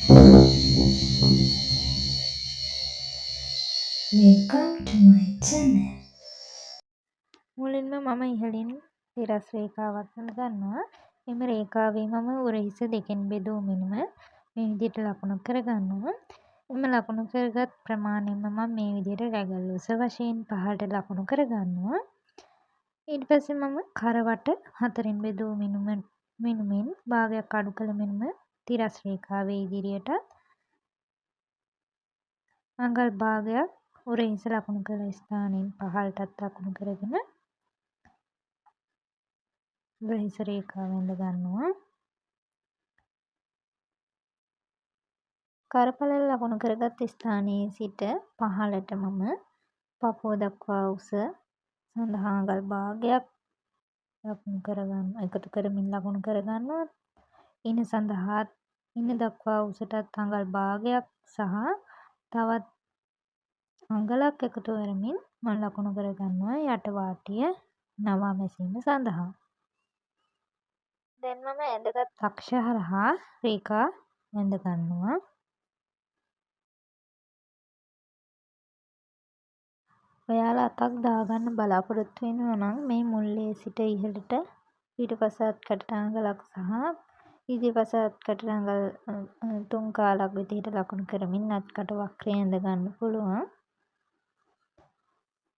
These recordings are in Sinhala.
Welcome to my channel. මුලින්ම මම ඉහළින් තිරස් රේඛාවක් ගන්නවා. එම රේඛාවේ මම උරහිස දෙකෙන් බෙදූ මෙන්ම මේ විදිහට ලකුණු කරගන්නවා. එම ලකුණු කරගත් ප්‍රමාණයෙන්ම මම මේ විදිහට රැගල් උස වශයෙන් පහළට ලකුණු කරගන්නවා. ඊට පස්සේ මම කරවට හතරෙන් බෙදූ මිනුමෙන් භාගයක් අඩු කළ මෙන්ම තිරස් රේඛාවේ ඉදිරියට අඟල් භාගයක් උරහිස ලකුණු කළ ස්ථානයෙන් පහළටත් ලකුණු කරගෙන උරහිස රේඛාව ඇඳ ගන්නවා. කරපළල ලකුණු කරගත් ස්ථානයේ සිට පහළට මම පපුව දක්වා උස සඳහා අඟල් භාගයක් එකතු කරමින් ලකුණු කරගන්නවා. ඉන සඳහා ඉන දක්වා උසටත් අඟල් භාගයක් සහ තවත් අඟලක් එකතු කරමින් මම ලකුණු කරගන්නවා යට වාටිය නවා මැසීම සඳහා. දැන් මම ඇඳගත් අක්ෂ හරහා රේඛා ඇඳ ගන්නවා. ඔයාලා අතක් දාගන්න බලාපොරොත්තු වෙනවා නම් මේ මුල්ලේ සිට ඉහළට පිටුපස අත්කඩට අඟලක් සහ ඉදිරිපස අත්කඩට අඟල් 3 කාලක් විදිහට ලකුණු කරමින් අත්කට වක්‍රය ඇඳ ගන්න පුළුවන්.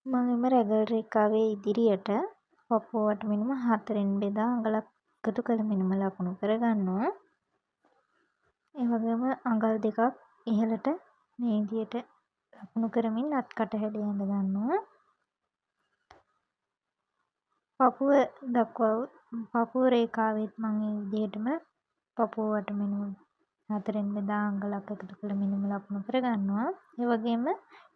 මම එම රැගල් රේඛාවේ ඉදිරියට පපුවට මිනුම 4න් බෙදා අඟලක් එකතු කළ මිනුම ලකුණු කරගන්නවා. ඒ වගේම අඟල් දෙකක් ඉහළට මේ විදිහට ලකුණු කරමින් අත්කට හැඩය ඇඳ ගන්නවා. පපුව රේඛාවෙත් මම මේ විදිහටම පපුවට මිනුම 4න් බෙදා අඟලක් එකතු කළ මිනුම ලකුණු කරගන්නවා. ඒ වගේම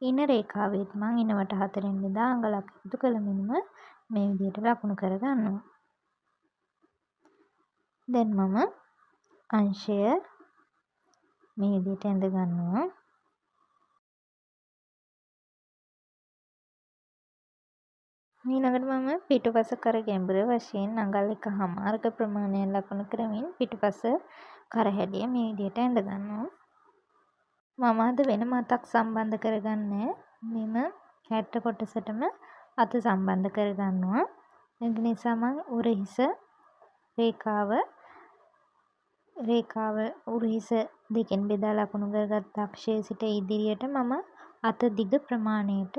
ඉන රේඛාවෙත් මම ඉනවට 4න් බෙදා අඟලක් එකතු කළ මිනුම මේ විදිහට ලකුණු කරගන්නවා. දැන් මම අංශය මේ විදිහට ඇඳ ගන්නවා. ඊළඟට මම පිටුපස කර ගැඹුර වශයෙන් අඟල් 1/2ක ප්‍රමාණයක් ලකුණු කරමින් පිටුපස කර හැඩය මේ විදිහට ඇඳ ගන්නවා. මම අද වෙනම අතක් සම්බන්ධ කරගන්නේ මෙම හැට කොටසටම අත සම්බන්ධ කරගන්නවා. ඒ නිසා මම උරහිස රේඛාව උරහිස දෙකෙන් බෙදා ලකුණු කරගත් අක්ෂයේ සිට ඉදිරියට මම අත දිග ප්‍රමාණයට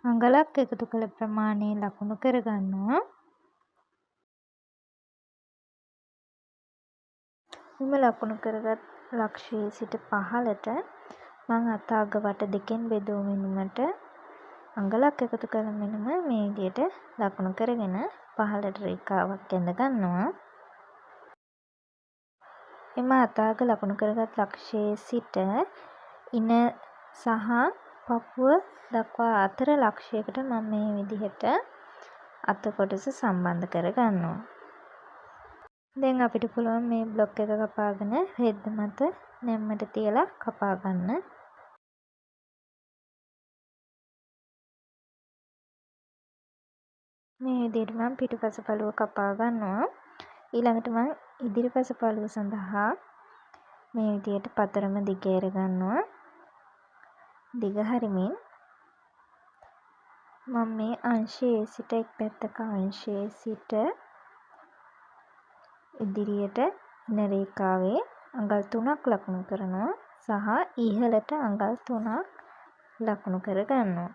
අඟලක් එකතු කළ ප්‍රමාණය ලකුණු කරගන්නවා. මෙම ලකුණු කරගත් ලක්ෂයේ සිට පහළට මම අත අග වට දෙකෙන් බෙදූ මිනුමට අඟලක් එකතු කළ මිනුම මේ විදිහට ලකුණු කරගෙන පහළට රේඛාවක් ඇඳ ගන්නවා. එම අත අග ලකුණු කරගත් ලක්ෂයේ සිට ඉන සහ පපුව දක්වා අතර ලක්ෂයකට මම මේ විදිහට අත කොටස සම්බන්ධ කරගන්නවා. දැන් අපිට පුළුවන් මේ බ්ලොක් එක කපාගෙන රෙද්ද මත නැම්මට තියලා කපා ගන්න. මේ විදිහට මම පිටුපස පළුව කපා ගන්නවා. ඊළඟට මම ඉදිරිපස පළුව සඳහා මේ විදිහට පතරම දිග ඇර ගන්නවා. දිග හරිමින් මම මේ අංශයේ සිට එක් පැත්තක අංශයේ සිට ඉදිරියට ඉන රේඛාවේ අඟල් 3ක් ලකුණු කරනවා සහ ඉහළට අඟල් 3ක් ලකුණු කර ගන්නවා.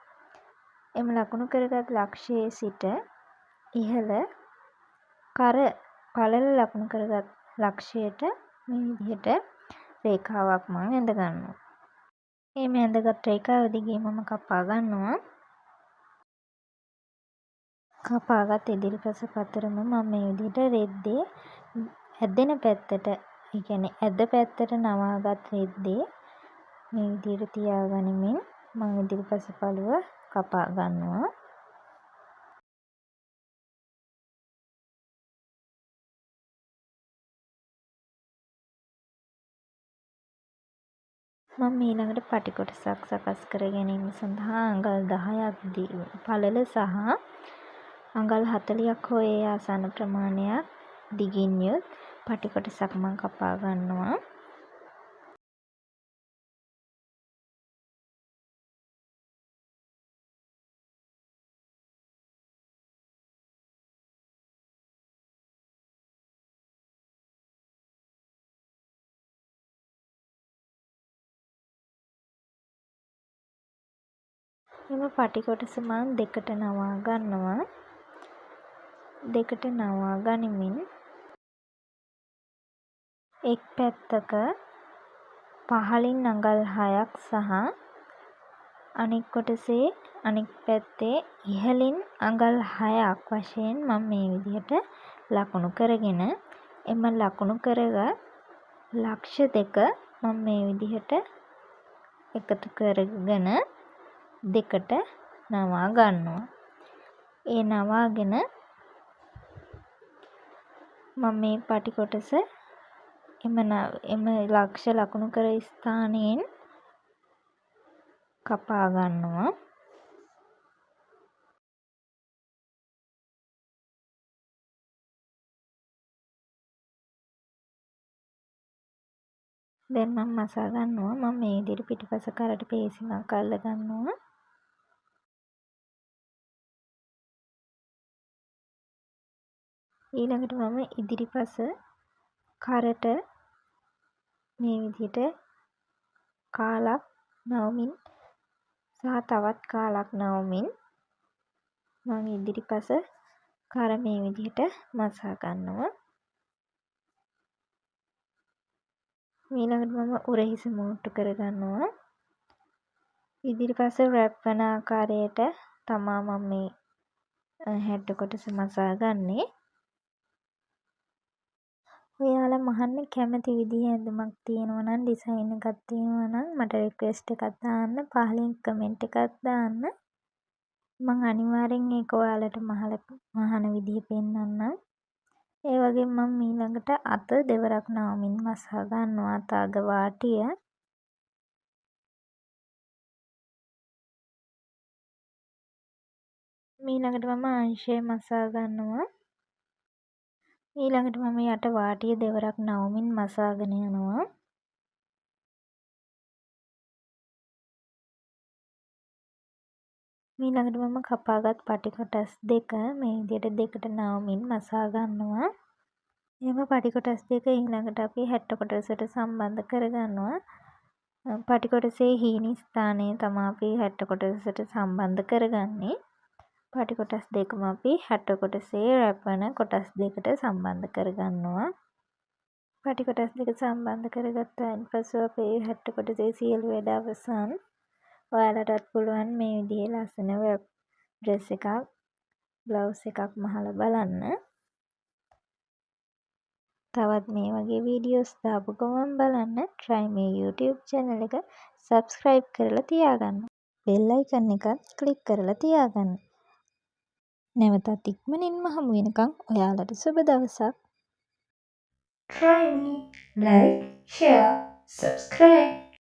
එම ලකුණු කරගත් ලක්ෂයේ සිට ඉහළ පළල ලකුණු කරගත් ලක්ෂයට මේ විදිහට රේඛාවක් මම ඇඳ ගන්නවා. මේ ඇඳගත් රේඛාව දිගේ මම කපා ගන්නවා. කපාගත් ඉදිරිපස පතරම මම මේ විදිහට රෙද්දේ ඇදෙන පැත්තට ඒ කියන්නේ ඇද පැත්තට නවාගත් රෙද්දේ මේ විදිහට තියාගනිමින් මම ඉදිරිපස පළුව කපා ගන්නවා. මම ඊළඟට පටි කොටසක් සකස් කර ගැනීම සඳහා අඟල් 10ක් පළල සහ අඟල් 40ක් හෝ ඒ ආසන්න ප්‍රමාණයක් දිගින් යුත් පටි කොටසක් මම කපා ගන්නවා. එම පටි කොටස මම දෙකට නවා ගන්නවා. දෙකට නවා ගනිමින් එක් පැත්තක පහළින් අඟල් 6ක් සහ අනෙක් පැත්තේ ඉහළින් අඟල් 6ක් වශයෙන් මම මේ විදිහට ලකුණු කරගෙන එම ලකුණු කරගත් ලක්ෂ දෙක මම මේ විදිහට එකතු කරගෙන දෙකට නවා ගන්නවා. ඒ නවාගෙන මම මේ පටි කොටස එම ලක්ෂ ලකුණු කර ස්ථානයෙන් කපා ගන්නවා. දැන් මම මසා ගන්නවා. මම මේ විදිහට පිටිපස කරට පේසිමක් අල්ල ගන්නවා. ඊළඟට මම ඉදිරිපස කරට මේ විදිහට කාලක් නවමින් සහ තවත් කාලක් නවමින් මම ඉදිරිපස කර මේ විදිහට මසා ගන්නවා. ඊළඟට මම උරහිස මෝට්ටු කර ගන්නවා. ඉදිරිපස රැප් වන ආකාරයට තමා මම මේ හැඩ කොටස මසා ගන්නේ. ඔයාලා මහන්න කැමති විදිහේ ඇඳුමක් තියෙනවා නම් ඩිසයින් එකක් තියෙනවා නම් මට රික්වෙස්ට් එකක් දාන්න. පහලින් කමෙන්ට් එකක් දාන්න. මම අනිවාර්යෙන් ඒක ඔයාලට මහන විදිහ පෙන්නන්නම්. ඒ වගේම මම ඊළඟට අත දෙවරක් නවමින් මසා ගන්නවා. අත අග වාටිය. ඊළඟට මම අංශය මසා ගන්නවා. ඊළඟට මම යට වාටිය දෙවරක් නවමින් මසාගෙන යනවා. ඊළඟට මම කපාගත් පටි කොටස් දෙක මේ විදිහට දෙකට නවමින් මසා ගන්නවා. එහෙම පටි කොටස් දෙක ඊළඟට අපි හැට්ට කොටසට සම්බන්ධ කරගන්නවා. පටි කොටසේ හීනි ස්ථානය තමයි අපි හැට්ට කොටසට සම්බන්ධ කරගන්නේ. පටි කොටස් දෙකම අපි හැට්ට කොටසේ රැප් වන කොටස් දෙකට සම්බන්ධ කරගන්නවා. පටි කොටස් දෙක සම්බන්ධ කරගත්තාන් පසු අපේ හැට්ට කොටසේ සියලු වැඩ අවසන්. ඔයාලටත් පුළුවන් මේ විදිහේ ලස්සන වෙබ් ඩ්‍රෙස් එකක් බ්ලවුස් එකක් මහලා බලන්න. තවත් මේ වගේ වීඩියෝස් දාපු ගමන් බලන්න try මේ YouTube channel එක subscribe කරලා තියාගන්න. bell icon එකත් click කරලා තියාගන්න. නැවතත් ඉක්මනින්ම හමු වෙනකන් ඔයාලට සුබ දවසක්. Try me, like, share, subscribe.